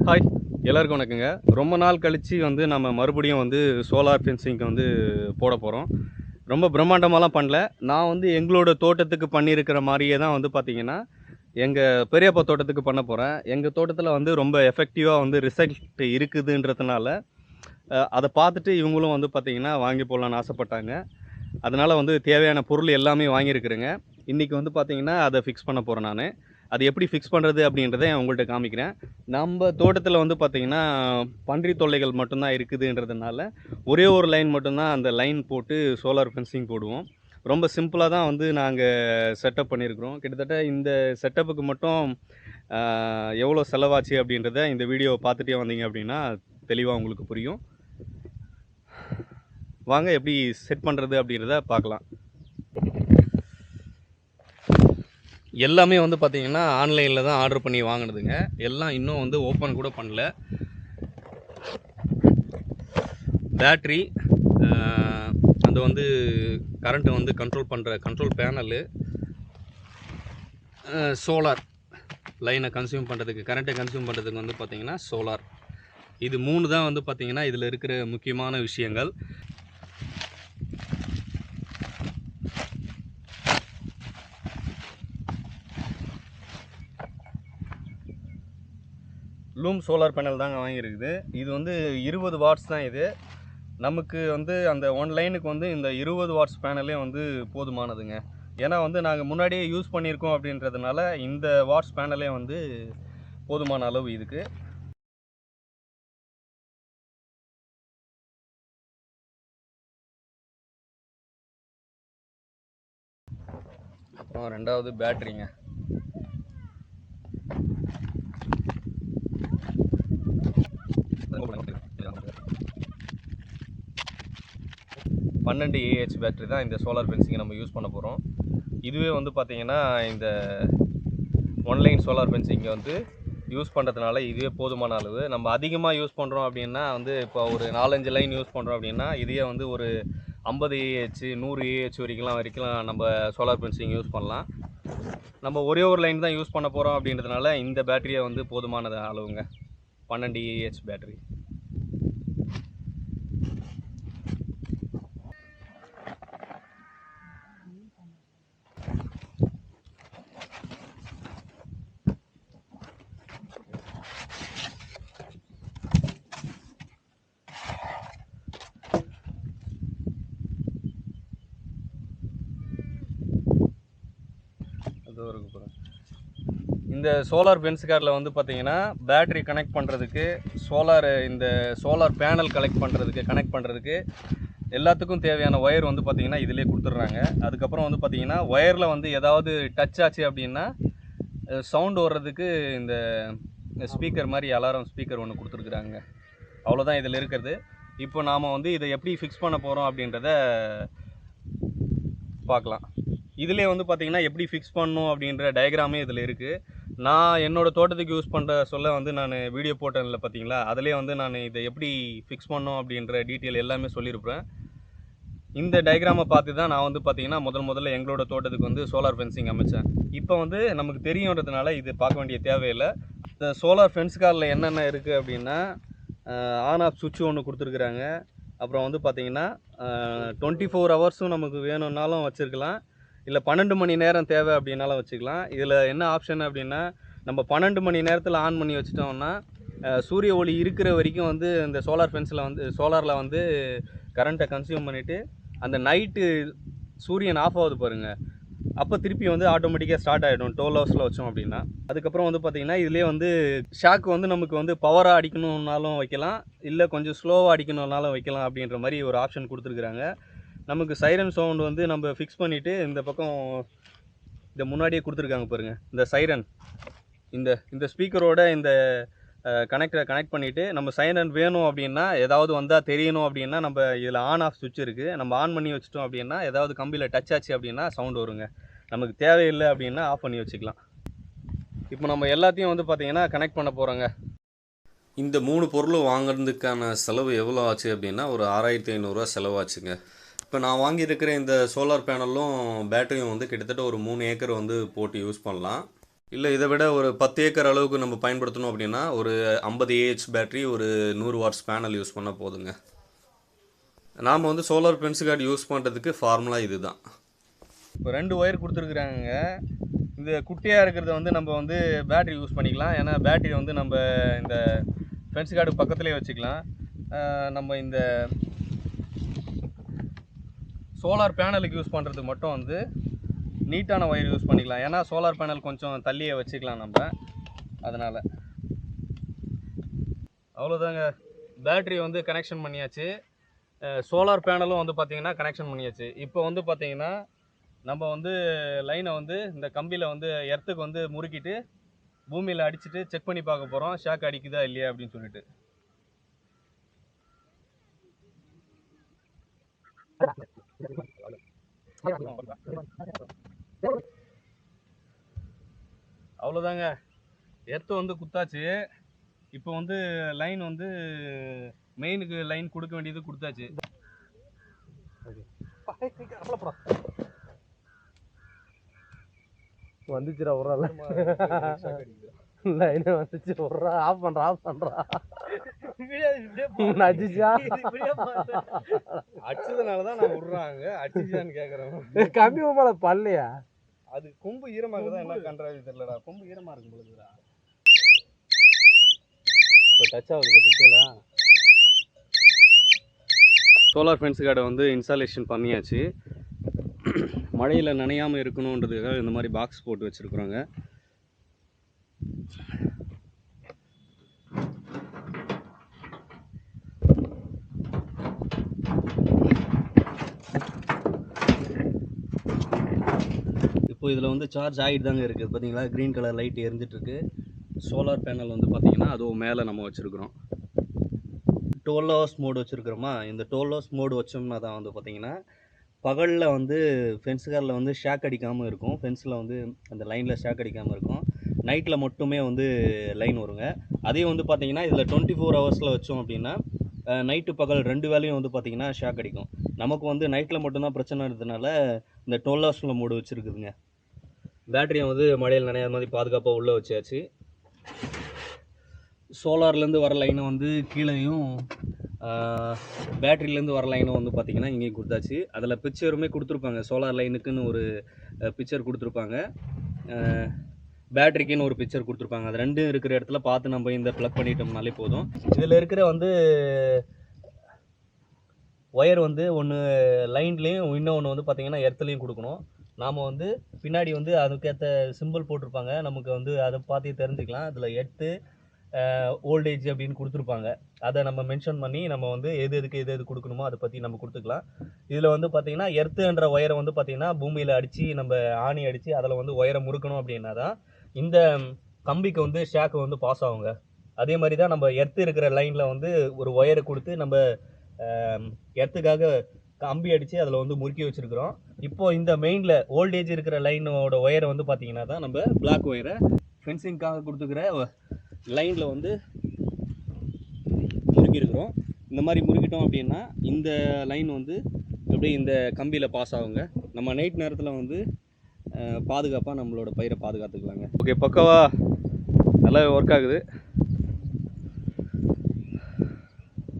Hi, எல்லாருக்கும் வணக்கங்க. ரொம்ப நாள் கழிச்சு வந்து நம்ம மறுபடியும் வந்து சோலார் ஃபென்சிங்க்கு வந்து போட போறோம். ரொம்ப பிரம்மாண்டமாலாம் பண்ணல. நான் வந்து எங்களோட தோட்டத்துக்கு பண்ணியிருக்கிற மாரியே தான் வந்து பார்த்தீங்கன்னா, எங்க பெரியப்பா தோட்டத்துக்கு பண்ண போறேன். எங்க தோட்டத்தில வந்து ரொம்ப எஃபெக்டிவா வந்து ரிசல்ட் இருக்குதுன்றதுனால, அத பார்த்துட்டு இவங்களும் வந்து பார்த்தீங்கன்னா, வாங்கி போடலான்னு ஆசைப்பட்டாங்க. அதனால வந்து தேவையான பொருள் எல்லாமே வாங்கியிருக்கிறேங்க. இன்னைக்கு வந்து பார்த்தீங்கன்னா, அத ஃபிக்ஸ் பண்ண போறேன் நானு. அது எப்படி ஃபிக்ஸ் பண்றது அப்படின்றத உங்கள்ட்ட காமிக்கிறேன். நம்ப தோட்டத்தில வந்து பார்த்தீங்கன்னா, பன்றி தொல்லைகள் மட்டும் தான் இருக்குதுன்றதுனால, ஒரே ஒரு லைன் மட்டும் தான் அந்த லைன் போட்டு சோலார் ஃபென்சிங் போடுவோம். ரொம்ப சிம்பிளா தான் வந்து நாங்க செட்டப் பண்ணியிருக்கிறோம். கிட்டத்தட்ட இந்த செட்டப்புக்கு மட்டும் அ எவ்வளோ செலவாச்சு அப்படின்றத இந்த வீடியோவ பார்த்துட்டே வந்தீங்க அப்படின்னா, தெளிவா உங்களுக்கு புரியும். வாங்க எப்படி செட் பண்றது அப்படின்றத பார்க்கலாம். எல்லாமே வந்து பார்த்தீங்கன்னா, ஆன்லைன்ல தான் ஆர்டர் பண்ணி வாங்குனதுங்க. எல்லாம் இன்னும் வந்து ஓப்பன் கூட பண்ணல. பேட்டரி, அது வந்து கரண்ட்டை வந்து கண்ட்ரோல் பண்ணுற கண்ட்ரோல் பேனலு, சோலார் லைனை கன்சியூம் பண்ணுறதுக்கு, கரண்ட்டை கன்சியூம் பண்ணுறதுக்கு வந்து பார்த்தீங்கன்னா சோலார். இது 3 தான் வந்து பார்த்தீங்கன்னா, இதில் இருக்கிற முக்கியமான விஷயங்கள். லூம் சோலார் பேனல் தாங்க வாங்கியிருக்குது. இது வந்து 20 வாட்ஸ் தான் இது. நமக்கு வந்து அந்த 1 லைனுக்கு வந்து இந்த 20 வாட்ஸ் பேனலே வந்து போதுமானதுங்க. ஏன்னா வந்து நாங்கள் முன்னாடியே யூஸ் பண்ணியிருக்கோம் அப்படின்றதுனால இந்த வாட்ஸ் பேனலே வந்து போதுமான அளவு இதுக்கு. அப்புறம் 2வது பேட்டரிங்க. பன்னெண்டு ஏஹெச் பேட்டரி தான் இந்த சோலார் ஃபென்சிங்கை நம்ம யூஸ் பண்ண போகிறோம். இதுவே வந்து பார்த்தீங்கன்னா இந்த ஒன்லைன் சோலார் ஃபென்சிங்கை வந்து யூஸ் பண்ணுறதுனால இதுவே போதுமான அளவு. நம்ம அதிகமாக யூஸ் பண்ணுறோம் அப்படின்னா வந்து இப்போ ஒரு 4-5 லைன் யூஸ் பண்ணுறோம் அப்படின்னா இதையே வந்து ஒரு 50 ஏஹெச் 100 ஏஹெச் வரைக்கும் நம்ம சோலார் ஃபென்சிங் யூஸ் பண்ணலாம். நம்ம ஒரே ஒரு லைன் தான் யூஸ் பண்ண போகிறோம் அப்படின்றதுனால இந்த பேட்டரியை வந்து போதுமானது அளவுங்க. 12 ஏஹெச் பேட்டரி. அது ஒரு இந்த சோலார் ஃபென்ஸ் கார்டில் வந்து பார்த்தீங்கன்னா பேட்டரி கனெக்ட் பண்ணுறதுக்கு, இந்த சோலார் பேனல் கனெக்ட் பண்ணுறதுக்கு எல்லாத்துக்கும் தேவையான ஒயர் வந்து பார்த்தீங்கன்னா இதிலே கொடுத்துட்றாங்க. அதுக்கப்புறம் வந்து பார்த்தீங்கன்னா ஒயரில் வந்து ஏதாவது டச் ஆச்சு அப்படின்னா சவுண்டு வர்றதுக்கு இந்த ஸ்பீக்கர் மாதிரி அலாரம் ஸ்பீக்கர் ஒன்று கொடுத்துருக்குறாங்க. அவ்வளோதான் இதில் இருக்கிறது. இப்போ நாம் வந்து இதை எப்படி ஃபிக்ஸ் பண்ண போகிறோம் அப்படின்றத பார்க்கலாம். இதிலே வந்து பார்த்தீங்கன்னா எப்படி ஃபிக்ஸ் பண்ணணும் அப்படின்ற டயக்ராமே இதில் இருக்குது. நான் என்னோடய தோட்டத்துக்கு யூஸ் பண்ணுற சொல்ல வந்து நான் வீடியோ போட்டேன்ல பார்த்தீங்களா, அதிலே வந்து நான் இதை எப்படி ஃபிக்ஸ் பண்ணணும் அப்படின்ற டீட்டெயில் எல்லாமே சொல்லியிருப்பேன். இந்த டயக்ராமை பார்த்து தான் நான் வந்து பார்த்தீங்கன்னா முதல்ல எங்களோட தோட்டத்துக்கு வந்து சோலார் ஃபென்சிங் அமைச்சேன். இப்போ வந்து நமக்கு தெரியுன்றதுனால இது பார்க்க வேண்டிய தேவையில்லை. இந்த சோலார் ஃபென்ஸ் கார்டில் என்னென்ன இருக்குது அப்படின்னா, ஆன் ஆஃப் சுவிட்ச் ஒன்று கொடுத்துருக்குறாங்க. அப்புறம் வந்து பார்த்தீங்கன்னா 24 ஹவர்ஸும் நமக்கு வேணும்னாலும் வச்சுருக்கலாம். இல்லை 12 மணி நேரம் தேவை அப்படின்னாலும் வச்சுக்கலாம். இதில் என்ன ஆப்ஷன் அப்படின்னா, நம்ம 12 மணி நேரத்தில் ஆன் பண்ணி வச்சுட்டோம்னா சூரிய ஒளி இருக்கிற வரைக்கும் வந்து இந்த சோலாரில் வந்து கரண்ட்டை கன்சியூம் பண்ணிவிட்டு அந்த நைட்டு சூரியன் ஆஃப் ஆகுது பாருங்கள், அப்போ திருப்பி வந்து ஆட்டோமேட்டிக்காக ஸ்டார்ட் ஆகிடும் 12 ஹவர்ஸில் வச்சோம் அப்படின்னா. அதுக்கப்புறம் வந்து பார்த்திங்கன்னா இதிலே வந்து ஷாக் வந்து நமக்கு வந்து பவராக அடிக்கணுன்னாலும் வைக்கலாம், இல்லை கொஞ்சம் ஸ்லோவாக அடிக்கணுன்னாலும் வைக்கலாம் அப்படின்ற மாதிரி ஒரு ஆப்ஷன் கொடுத்துருக்குறாங்க. நமக்கு சைரன் சவுண்ட் வந்து நம்ம ஃபிக்ஸ் பண்ணிவிட்டு இந்த பக்கம் இந்த முன்னாடியே கொடுத்துருக்காங்க பாருங்கள், இந்த சைரன் இந்த ஸ்பீக்கரோட இந்த கனெக்ட் பண்ணிவிட்டு நம்ம சைரன் வேணும் அப்படின்னா, ஏதாவது வந்தால் தெரியணும் அப்படின்னா நம்ம இதில் ஆன் ஆஃப் சுவிட்ச் இருக்குது, நம்ம ஆன் பண்ணி வச்சிட்டோம் அப்படின்னா ஏதாவது கம்பியில் டச் ஆச்சு அப்படின்னா சவுண்ட் வருங்க. நமக்கு தேவையில்லை அப்படின்னா ஆஃப் பண்ணி வச்சுக்கலாம். இப்போ நம்ம எல்லாத்தையும் வந்து பார்த்திங்கன்னா கனெக்ட் பண்ண போகிறோங்க. இந்த 3 பொருளும் வாங்குறதுக்கான செலவு எவ்வளோ ஆச்சு அப்படின்னா ஒரு 6500 செலவாச்சுங்க. இப்போ நான் வாங்கியிருக்கிற இந்த சோலார் பேனலும் பேட்டரியும் வந்து கிட்டத்தட்ட ஒரு 3 ஏக்கர் வந்து போட்டு யூஸ் பண்ணலாம். இல்லை இதை விட ஒரு 10 ஏக்கர் அளவுக்கு நம்ம பயன்படுத்தணும் அப்படின்னா ஒரு 50 ஏஹெச் பேட்டரி ஒரு 100 வாட்ஸ் பேனல் யூஸ் பண்ணால் போதுங்க. நாம் வந்து சோலார் ஃபென்ஸ் கார்டு யூஸ் பண்ணுறதுக்கு ஃபார்முலா இது தான். இப்போ 2 ஒயர் கொடுத்துருக்குறாங்க. இந்த குட்டியாக இருக்கிறத வந்து நம்ம வந்து பேட்ரி யூஸ் பண்ணிக்கலாம். ஏன்னா பேட்டரி வந்து நம்ம இந்த ஃபென்ஸ் கார்டு பக்கத்துலேயே வச்சுக்கலாம். நம்ம இந்த சோலார் பேனலுக்கு யூஸ் பண்ணுறதுக்கு மட்டும் வந்து நீட்டான ஒயர் யூஸ் பண்ணிக்கலாம். ஏன்னா சோலார் பேனல் கொஞ்சம் தள்ளியே வச்சுக்கலாம் நம்ம, அதனால். அவ்வளோதாங்க, பேட்ரி வந்து கனெக்ஷன் பண்ணியாச்சு. சோலார் பேனலும் வந்து பார்த்திங்கன்னா கனெக்ஷன் பண்ணியாச்சு. இப்போ வந்து பார்த்திங்கன்னா நம்ம வந்து லைனை வந்து இந்த கம்பியில் வந்து எர்த்துக்கு வந்து முறுக்கிட்டு பூமியில் அடிச்சுட்டு செக் பண்ணி பார்க்க போகிறோம், ஷாக் அடிக்குதா இல்லையா அப்படின்னு சொல்லிட்டு. அவ்வளோதாங்க, எர்த்து வந்து குத்தாச்சு. இப்போ வந்து லைன் வந்து மெயினுக்கு லைன் கொடுக்க வேண்டியது கொடுத்தாச்சு. வந்துச்சுடா உரல லைனே வந்துச்சு. உர்றா, ஆஃப் பண்றா அடிச்சா அடிச்சதுனாலதான் நான் விடுறாங்க, அடிச்சான்னு கேக்குறேன். கம்பி மேல பல்லையா? அது கொம்பு ஈரமாக்குதான் என்ன கன்றாவி தெரியலடா. கொம்பு ஈரமா இருக்கும் பொழுதுடா. இப்போ டச் ஆகுது பார்த்துச்சேலா. சோலார் ஃபென்ஸ் கார்டை வந்து இன்ஸ்டாலேஷன் பண்ணியாச்சு. மழையில் நனையாமல் இருக்கணுன்றதுக்காக இந்த மாதிரி பாக்ஸ் போட்டு வச்சுருக்குறோங்க. இப்போ இதில் வந்து சார்ஜ் ஆகிட்டு தாங்க இருக்குது. பார்த்தீங்களா, க்ரீன் கலர் லைட் எரிஞ்சிட்ருக்கு. சோலார் பேனல் வந்து பார்த்திங்கன்னா அதுவும் மேலே நம்ம வச்சுருக்குறோம். 12 ஹவர்ஸ் மோடு வச்சுருக்குறோமா. இந்த 12 ஹவர்ஸ் மோடு வச்சோம்னா தான் வந்து பார்த்திங்கன்னா பகலில் வந்து ஃபென்ஸ் காரில் வந்து ஷாக் அடிக்காமல் இருக்கும். ஃபென்ஸில் வந்து அந்த லைனில் ஷாக் அடிக்காமல் இருக்கும். நைட்டில் மட்டுமே வந்து லைன் வருங்க. அதே வந்து பார்த்திங்கன்னா இதில் 24 ஹவர்ஸில் வச்சோம் அப்படின்னா நைட்டு பகல் 2 வேலையும் வந்து பார்த்திங்கன்னா ஷாக் அடிக்கும். நமக்கு வந்து நைட்டில் மட்டும்தான் பிரச்சனை இருக்கிறதுனால இந்த 12 ஹவர்ஸில் மோடு வச்சுருக்குதுங்க. பேட்டரியை வந்து மழையில் நனையாத மாதிரி பாதுகாப்பாக உள்ளே வச்சாச்சு. சோலார்லேருந்து வர லைனை வந்து கீழேயும் பேட்டரியிலேருந்து வர லைனும் வந்து பார்த்திங்கன்னா இங்கேயும் கொடுத்தாச்சு. அதில் பிக்சருமே கொடுத்துருப்பாங்க. சோலார் லைனுக்குன்னு ஒரு பிக்சர் கொடுத்துருப்பாங்க, பேட்டரிக்குன்னு ஒரு பிக்சர் கொடுத்துருப்பாங்க. அது ரெண்டும் இருக்கிற இடத்துல பார்த்து நம்ம இந்த ப்ளக் பண்ணிட்டோம்னாலே போதும். இதில் இருக்கிற வந்து ஒயர் வந்து ஒன்று லைன்லேயும் இன்னொன்று வந்து பார்த்திங்கன்னா எர்த்துலேயும் கொடுக்கணும். நாம் வந்து பின்னாடி வந்து அதுக்கேற்ற சிம்பிள் போட்டிருப்பாங்க. நமக்கு வந்து அதை பார்த்து தெரிஞ்சுக்கலாம். அதில் எர்த்து ஓல்டேஜ் அப்படின்னு கொடுத்துருப்பாங்க. அதை நம்ம மென்ஷன் பண்ணி நம்ம வந்து எது எது கொடுக்கணுமோ அதை பற்றி நம்ம கொடுத்துக்கலாம். இதில் வந்து பார்த்திங்கன்னா எர்த்துன்ற ஒயரை வந்து பார்த்திங்கன்னா பூமியில் அடித்து நம்ம ஆணி அடித்து அதில் வந்து ஒயரை முறுக்கணும் அப்படின்னா தான் இந்த கம்பிக்கு வந்து ஷாக்கு வந்து பாஸ் ஆகுங்க. அதே மாதிரி தான் நம்ம எர்த்து இருக்கிற லைனில் வந்து ஒரு ஒயரை கொடுத்து நம்ம எர்த்துக்காக கம்பி அடித்து அதில் வந்து முறுக்கி வச்சுருக்குறோம். இப்போது இந்த மெயினில் ஓல்டேஜ் இருக்கிற லைனோட ஒயரை வந்து பார்த்திங்கன்னா தான் நம்ம பிளாக் ஒயரை ஃபென்சிங்காக கொடுத்துக்கிற லைனில் வந்து முறுக்கியிருக்கிறோம். இந்த மாதிரி முறுக்கிட்டோம் அப்படின்னா இந்த லைன் வந்து அப்படியே இந்த கம்பியில் பாஸ் ஆகுங்க. நம்ம நைட் நேரத்தில் வந்து பாதுகாப்பாக நம்மளோட பயிரை பாதுகாத்துக்கலாங்க. ஓகே, பக்கவா நல்லா ஒர்க் ஆகுது.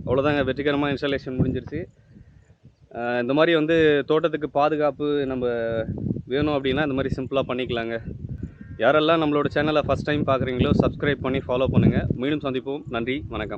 அவ்வளோதாங்க, வெற்றிகரமாக இன்ஸ்டாலேஷன் முடிஞ்சிருச்சு. இந்த மாதிரி வந்து தோட்டத்துக்கு பாதுகாப்பு நம்ம வேணும் அப்படின்னா இந்த மாதிரி சிம்பிளாக பண்ணிக்கலாங்க. யாரெல்லாம் நம்மளோட சேனலை ஃபஸ்ட் டைம் பார்க்குறீங்களோ சப்ஸ்கிரைப் பண்ணி ஃபாலோ பண்ணுங்கள். மீண்டும் சந்திப்போம். நன்றி, வணக்கம்.